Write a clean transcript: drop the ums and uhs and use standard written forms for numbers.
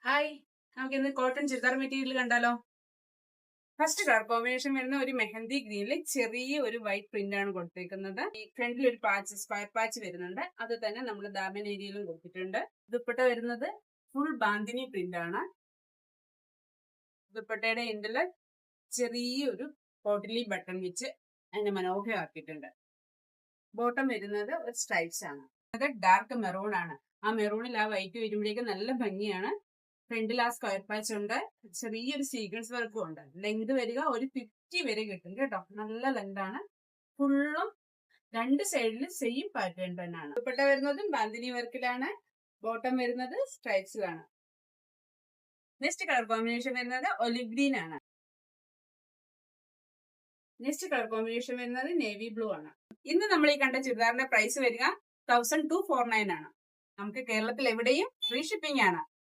Hi, നമുക്ക് ഇന്ന് cotton churidar material കണ്ടാലോ? ഫസ്റ്റ് കളർ കോമ്പിനേഷൻ വരുന്ന ഒരു മെഹന്തി ഗ്രീനിൽ ചെറിയ ഒരു വൈറ്റ് പ്രിന്റ് ആണ് കൊടുത്തേക്കുന്നത്. ഈ ഫ്രണ്ടിൽ ഒരു പാച്ച് സ്ക്വയർ പാച്ച് വരുന്നുണ്ട്. അത് തന്നെ നമ്മൾ ദാമൻ ഏരിയയിലും കൊടുത്തിട്ടുണ്ട്. ദുപ്പട്ട വരുന്നത് ഫുൾ ബാന്തിനി പ്രിന്റ് ആണ്. ദുപ്പട്ടയുടെ എൻഡില് ചെറിയൊരു പോട്ടിലി ബട്ടൺ വെച്ച് അതിനെ മനോഹരമാക്കിയിട്ടുണ്ട്. ബോട്ടം വരുന്നത് ഒരു സ്ട്രൈപ്സ് ആണ്. അത് ഡാർക്ക് മെറൂൺ ആണ്. ആ മെറൂണിൽ ആ വൈറ്റ് വരുമ്പോഴേക്കും നല്ല ഭംഗിയാണ്. ഫ്രണ്ടിൽ ആ സ്ക്വയർ പാച്ച് ഉണ്ട്, ചെറിയൊരു സീക്വൻസ് വർക്കും ഉണ്ട്. ലെങ്ത് വരിക ഒരു 50 വരെ കിട്ടും കേട്ടോ. നല്ല ലെങ്ത് ആണ്. ഫുള്ളും രണ്ട് സൈഡിലും സെയിം പാറ്റേൺ തന്നെയാണ്. ദുപ്പട്ട വരുന്നതും ബാന്തിനി വർക്കിലാണ്. ബോട്ടം വരുന്നത് സ്ട്രൈപ്സിലാണ്. നെക്സ്റ്റ് കളർ കോമ്പിനേഷൻ വരുന്നത് ഒലിവ് ഗ്രീൻ ആണ്. നെക്സ്റ്റ് കളർ കോമ്പിനേഷൻ വരുന്നത് നേവി ബ്ലൂ ആണ്. ഇന്ന് നമ്മൾ ഈ കണ്ട ചുരിദാറിന്റെ പ്രൈസ് വരിക 1249 ആണ്. നമുക്ക് കേരളത്തിൽ എവിടെയും ഫ്രീ ഷിപ്പിംഗ് ആണ്.